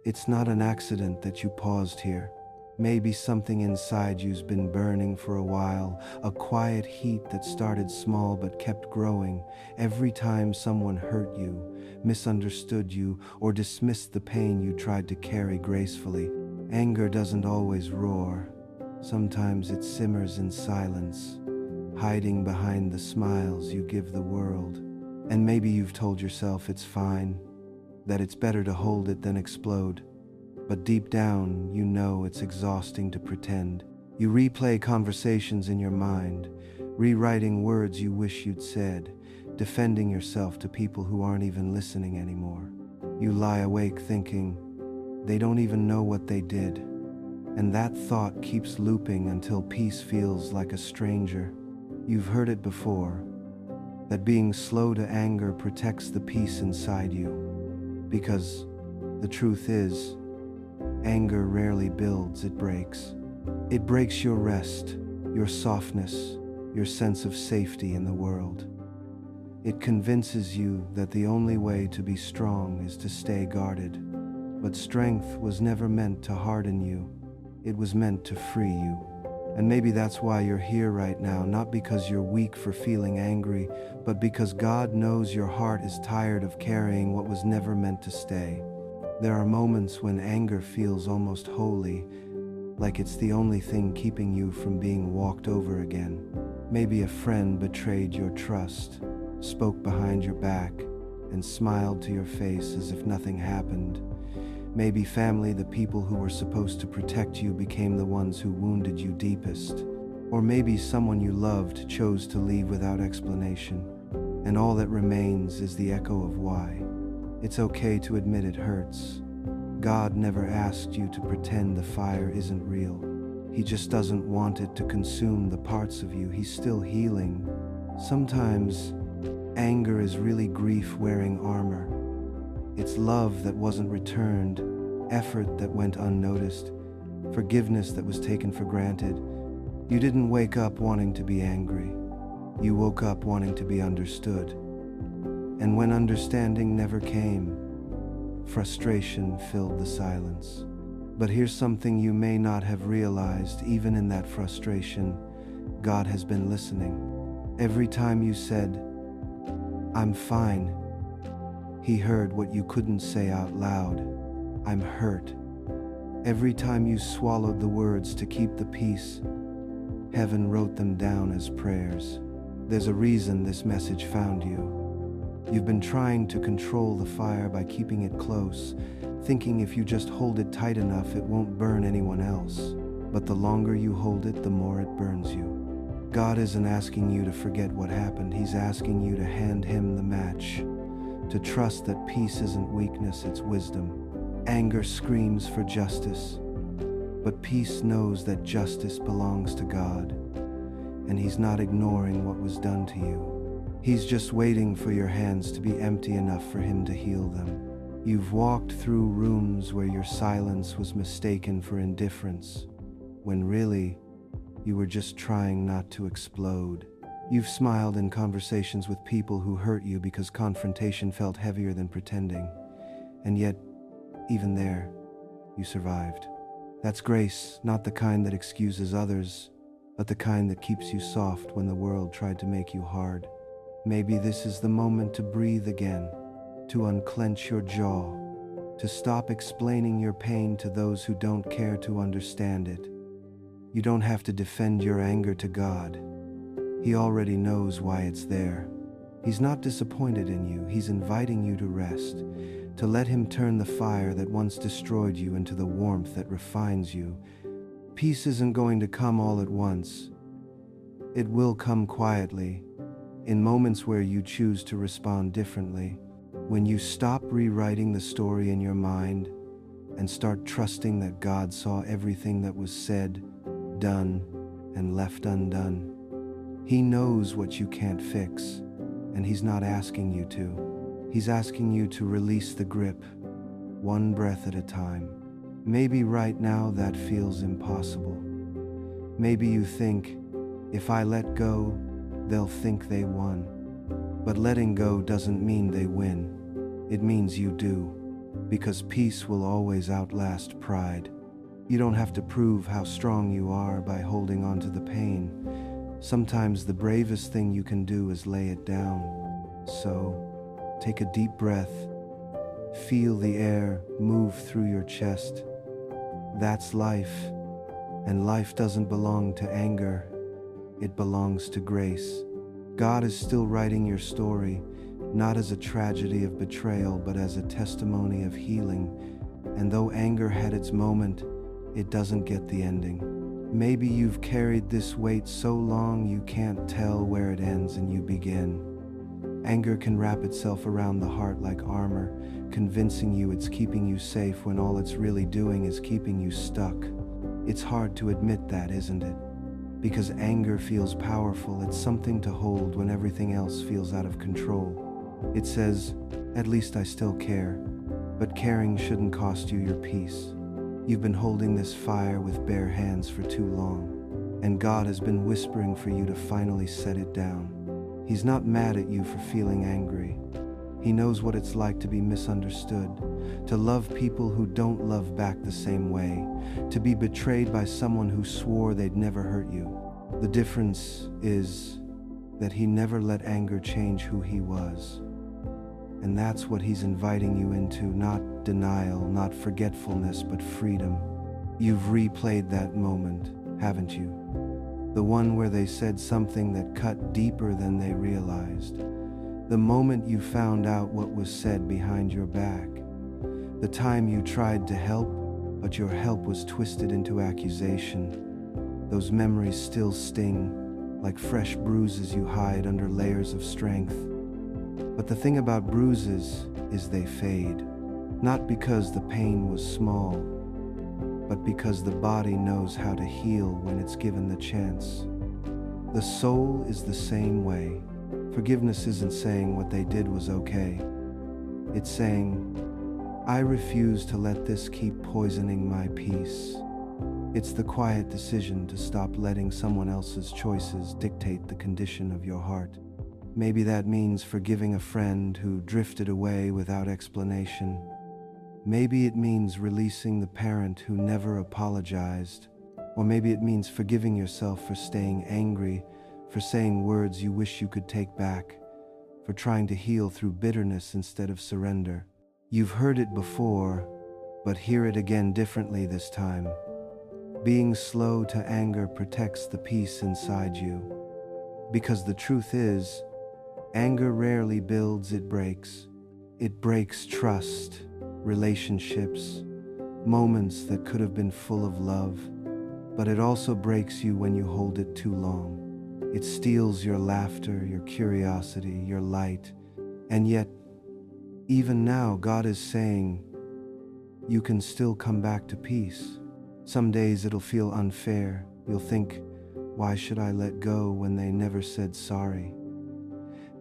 It's not an accident that you paused here. Maybe something inside you's been burning for a while, a quiet heat that started small but kept growing every time someone hurt you, misunderstood you, or dismissed the pain you tried to carry gracefully. Anger doesn't always roar. Sometimes it simmers in silence, hiding behind the smiles you give the world. And maybe you've told yourself it's fine, that it's better to hold it than explode. But deep down, you know it's exhausting to pretend. You replay conversations in your mind, rewriting words you wish you'd said, defending yourself to people who aren't even listening anymore. You lie awake thinking, they don't even know what they did. And that thought keeps looping until peace feels like a stranger. You've heard it before, that being slow to anger protects the peace inside you. Because the truth is, anger rarely builds, it breaks. It breaks your rest, your softness, your sense of safety in the world. It convinces you that the only way to be strong is to stay guarded. But strength was never meant to harden you. It was meant to free you. And maybe that's why you're here right now, not because you're weak for feeling angry, but because God knows your heart is tired of carrying what was never meant to stay. There are moments when anger feels almost holy, like it's the only thing keeping you from being walked over again. Maybe a friend betrayed your trust, spoke behind your back, and smiled to your face as if nothing happened. Maybe family, the people who were supposed to protect you, became the ones who wounded you deepest. Or maybe someone you loved chose to leave without explanation, and all that remains is the echo of why. It's okay to admit it hurts. God never asked you to pretend the fire isn't real. He just doesn't want it to consume the parts of you he's still healing. Sometimes, anger is really grief wearing armor. It's love that wasn't returned, effort that went unnoticed, forgiveness that was taken for granted. You didn't wake up wanting to be angry. You woke up wanting to be understood. And when understanding never came, frustration filled the silence. But here's something you may not have realized: even in that frustration, God has been listening. Every time you said, "I'm fine," He heard what you couldn't say out loud: "I'm hurt." Every time you swallowed the words to keep the peace, heaven wrote them down as prayers. There's a reason this message found you. You've been trying to control the fire by keeping it close, thinking if you just hold it tight enough, it won't burn anyone else. But the longer you hold it, the more it burns you. God isn't asking you to forget what happened. He's asking you to hand Him the match, to trust that peace isn't weakness, it's wisdom. Anger screams for justice, but peace knows that justice belongs to God, and He's not ignoring what was done to you. He's just waiting for your hands to be empty enough for Him to heal them. You've walked through rooms where your silence was mistaken for indifference, when really, you were just trying not to explode. You've smiled in conversations with people who hurt you because confrontation felt heavier than pretending. And yet, even there, you survived. That's grace, not the kind that excuses others, but the kind that keeps you soft when the world tried to make you hard. Maybe this is the moment to breathe again, to unclench your jaw, to stop explaining your pain to those who don't care to understand it. You don't have to defend your anger to God. He already knows why it's there. He's not disappointed in you. He's inviting you to rest, to let Him turn the fire that once destroyed you into the warmth that refines you. Peace isn't going to come all at once. It will come quietly, in moments where you choose to respond differently, when you stop rewriting the story in your mind and start trusting that God saw everything that was said, done, and left undone. He knows what you can't fix, and He's not asking you to. He's asking you to release the grip, one breath at a time. Maybe right now that feels impossible. Maybe you think, if I let go, they'll think they won. But letting go doesn't mean they win. It means you do. because peace will always outlast pride. You don't have to prove how strong you are by holding on to the pain. Sometimes the bravest thing you can do is lay it down. So, take a deep breath. Feel the air move through your chest. That's life. And life doesn't belong to anger. It belongs to grace. God is still writing your story, not as a tragedy of betrayal, but as a testimony of healing. And though anger had its moment, it doesn't get the ending. Maybe you've carried this weight so long you can't tell where it ends and you begin. Anger can wrap itself around the heart like armor, convincing you it's keeping you safe when all it's really doing is keeping you stuck. It's hard to admit that, isn't it? Because anger feels powerful, it's something to hold when everything else feels out of control. It says, at least I still care, but caring shouldn't cost you your peace. You've been holding this fire with bare hands for too long, and God has been whispering for you to finally set it down. He's not mad at you for feeling angry. He knows what it's like to be misunderstood, to love people who don't love back the same way, to be betrayed by someone who swore they'd never hurt you. The difference is that he never let anger change who he was. And that's what he's inviting you into, not denial, not forgetfulness, but freedom. You've replayed that moment, haven't you? The one where they said something that cut deeper than they realized. The moment you found out what was said behind your back. The time you tried to help, but your help was twisted into accusation. Those memories still sting, like fresh bruises you hide under layers of strength. But the thing about bruises is they fade, not because the pain was small, but because the body knows how to heal when it's given the chance. The soul is the same way. Forgiveness isn't saying what they did was okay. It's saying, I refuse to let this keep poisoning my peace. It's the quiet decision to stop letting someone else's choices dictate the condition of your heart. Maybe that means forgiving a friend who drifted away without explanation. Maybe it means releasing the parent who never apologized. Or maybe it means forgiving yourself for staying angry, for saying words you wish you could take back, for trying to heal through bitterness instead of surrender. You've heard it before, but hear it again differently this time. Being slow to anger protects the peace inside you. Because the truth is, anger rarely builds, it breaks. It breaks trust, relationships, moments that could have been full of love. But it also breaks you when you hold it too long. It steals your laughter, your curiosity, your light. And yet, even now, God is saying, you can still come back to peace. Some days it'll feel unfair. You'll think, why should I let go when they never said sorry?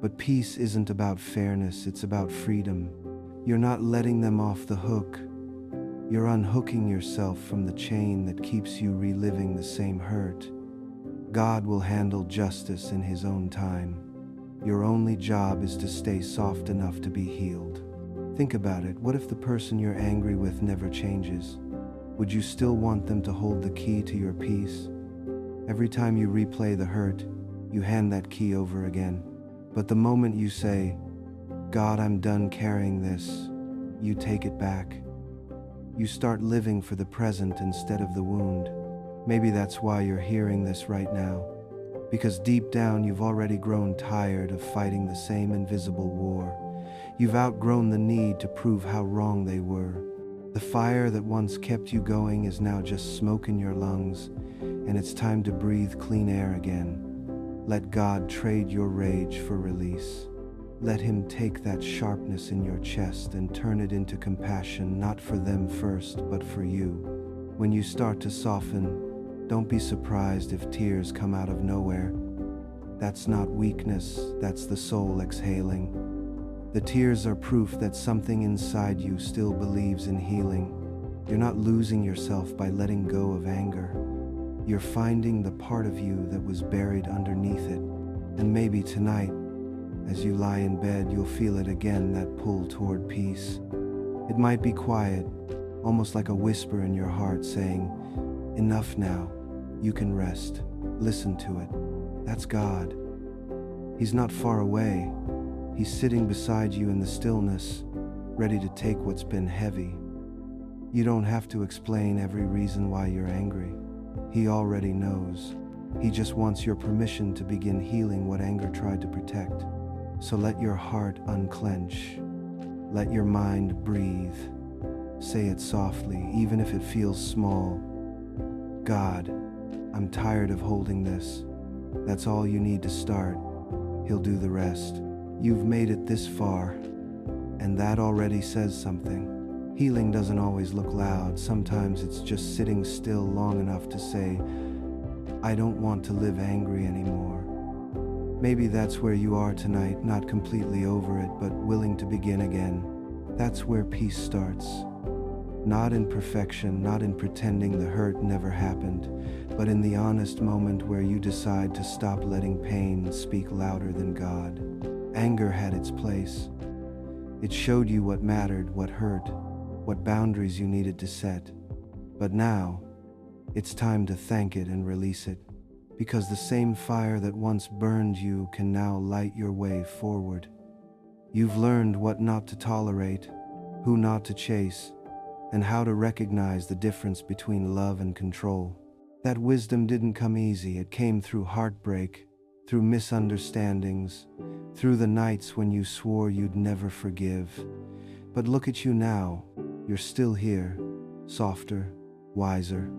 But peace isn't about fairness, it's about freedom. You're not letting them off the hook. You're unhooking yourself from the chain that keeps you reliving the same hurt. God will handle justice in His own time. Your only job is to stay soft enough to be healed. Think about it. What if the person you're angry with never changes? Would you still want them to hold the key to your peace? Every time you replay the hurt, you hand that key over again. But the moment you say, God, I'm done carrying this, you take it back. You start living for the present instead of the wound. Maybe that's why you're hearing this right now. Because deep down you've already grown tired of fighting the same invisible war. You've outgrown the need to prove how wrong they were. The fire that once kept you going is now just smoke in your lungs, and it's time to breathe clean air again. Let God trade your rage for release. Let Him take that sharpness in your chest and turn it into compassion, not for them first, but for you. When you start to soften, don't be surprised if tears come out of nowhere. That's not weakness, that's the soul exhaling. The tears are proof that something inside you still believes in healing. You're not losing yourself by letting go of anger. You're finding the part of you that was buried underneath it. And maybe tonight, as you lie in bed, you'll feel it again, that pull toward peace. It might be quiet, almost like a whisper in your heart saying, "Enough now, you can rest." Listen to it. That's God. He's not far away. He's sitting beside you in the stillness, ready to take what's been heavy. You don't have to explain every reason why you're angry. He already knows. He just wants your permission to begin healing what anger tried to protect. So let your heart unclench. Let your mind breathe. Say it softly, even if it feels small. God, I'm tired of holding this. That's all you need to start. He'll do the rest. You've made it this far, and that already says something. Healing doesn't always look loud. Sometimes it's just sitting still long enough to say, "I don't want to live angry anymore." Maybe that's where you are tonight, not completely over it, but willing to begin again. That's where peace starts. Not in perfection, not in pretending the hurt never happened, but in the honest moment where you decide to stop letting pain speak louder than God. Anger had its place. It showed you what mattered, what hurt, what boundaries you needed to set. But now, it's time to thank it and release it, because the same fire that once burned you can now light your way forward. You've learned what not to tolerate, who not to chase, and how to recognize the difference between love and control. That wisdom didn't come easy. It came through heartbreak, through misunderstandings, through the nights when you swore you'd never forgive. But look at you now. You're still here, softer, wiser,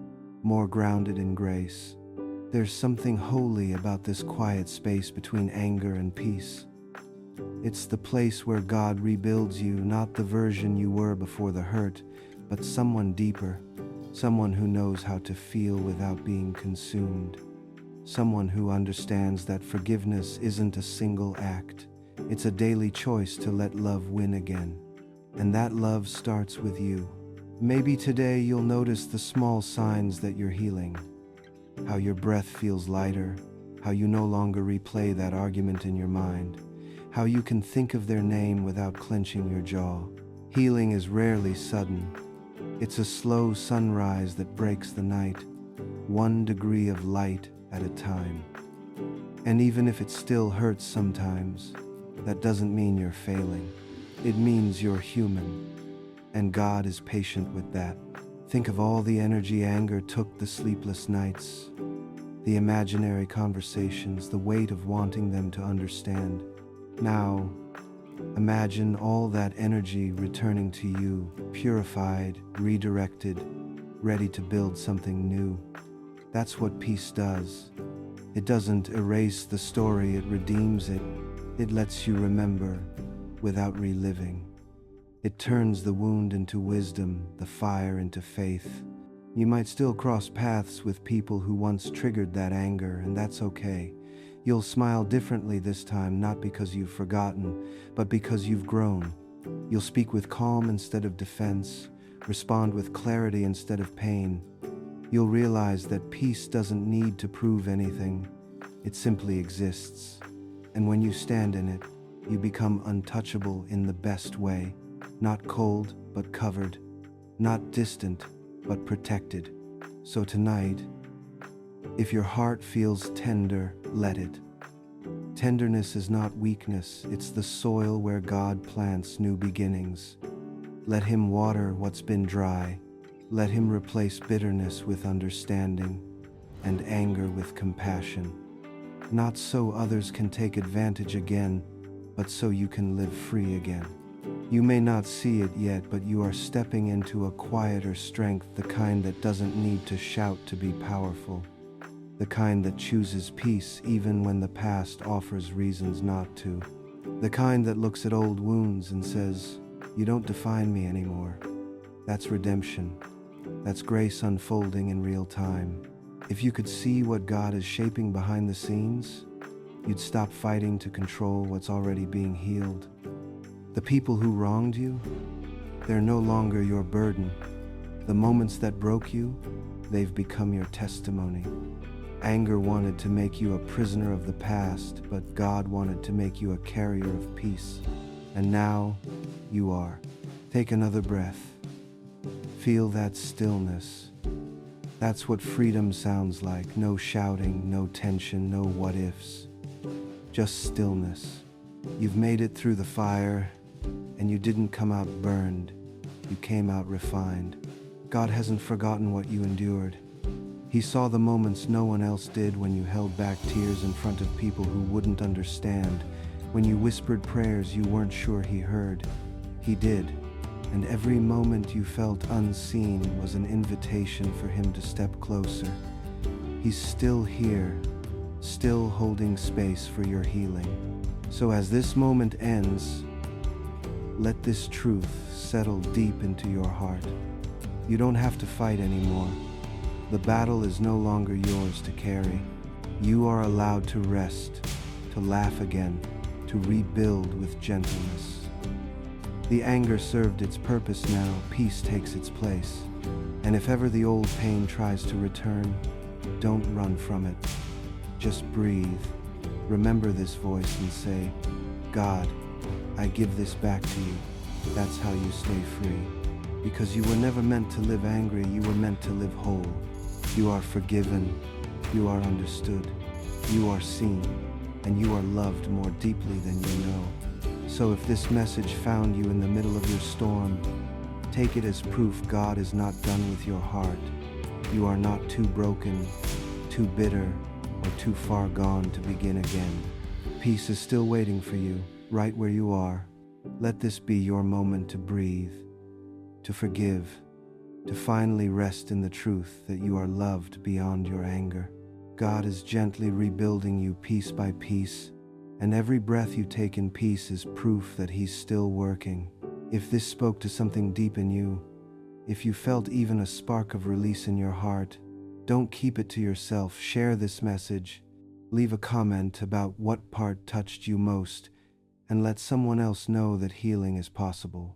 more grounded in grace. There's something holy about this quiet space between anger and peace. It's the place where God rebuilds you, not the version you were before the hurt, but someone deeper, someone who knows how to feel without being consumed, someone who understands that forgiveness isn't a single act. It's a daily choice to let love win again. And that love starts with you. Maybe today you'll notice the small signs that you're healing. How your breath feels lighter, how you no longer replay that argument in your mind, how you can think of their name without clenching your jaw. Healing is rarely sudden. It's a slow sunrise that breaks the night, 1 degree of light at a time. And even if it still hurts sometimes, that doesn't mean you're failing. It means you're human. And God is patient with that. Think of all the energy anger took, the sleepless nights, the imaginary conversations, the weight of wanting them to understand. Now, imagine all that energy returning to you, purified, redirected, ready to build something new. That's what peace does. It doesn't erase the story, it redeems it. It lets you remember without reliving. It turns the wound into wisdom, the fire into faith. You might still cross paths with people who once triggered that anger, and that's okay. You'll smile differently this time, not because you've forgotten, but because you've grown. You'll speak with calm instead of defense, respond with clarity instead of pain. You'll realize that peace doesn't need to prove anything. It simply exists. And when you stand in it, you become untouchable in the best way. Not cold, but covered. Not distant, but protected. So tonight, if your heart feels tender, let it. Tenderness is not weakness, it's the soil where God plants new beginnings. Let Him water what's been dry. Let Him replace bitterness with understanding and anger with compassion. Not so others can take advantage again, but so you can live free again. You may not see it yet, but you are stepping into a quieter strength, the kind that doesn't need to shout to be powerful. The kind that chooses peace even when the past offers reasons not to. The kind that looks at old wounds and says, "You don't define me anymore." That's redemption. That's grace unfolding in real time. If you could see what God is shaping behind the scenes, you'd stop fighting to control what's already being healed. The people who wronged you, they're no longer your burden. The moments that broke you, they've become your testimony. Anger wanted to make you a prisoner of the past, but God wanted to make you a carrier of peace. And now, you are. Take another breath. Feel that stillness. That's what freedom sounds like. No shouting, no tension, no what ifs. Just stillness. You've made it through the fire, and you didn't come out burned. You came out refined. God hasn't forgotten what you endured. He saw the moments no one else did, when you held back tears in front of people who wouldn't understand, when you whispered prayers you weren't sure he heard. He did, and every moment you felt unseen was an invitation for him to step closer. He's still here, still holding space for your healing. So as this moment ends, let this truth settle deep into your heart. You don't have to fight anymore. The battle is no longer yours to carry. You are allowed to rest, to laugh again, to rebuild with gentleness. The anger served its purpose now, peace takes its place. And if ever the old pain tries to return, don't run from it. Just breathe. Remember this voice and say, God, I give this back to you. That's how you stay free. Because you were never meant to live angry, you were meant to live whole. You are forgiven, you are understood, you are seen, and you are loved more deeply than you know. So if this message found you in the middle of your storm, take it as proof God is not done with your heart. You are not too broken, too bitter, or too far gone to begin again. Peace is still waiting for you, right where you are. Let this be your moment to breathe, to forgive, to finally rest in the truth that you are loved beyond your anger. God is gently rebuilding you piece by piece, and every breath you take in peace is proof that He's still working. If this spoke to something deep in you, if you felt even a spark of release in your heart, don't keep it to yourself. Share this message. Leave a comment about what part touched you most, and let someone else know that healing is possible.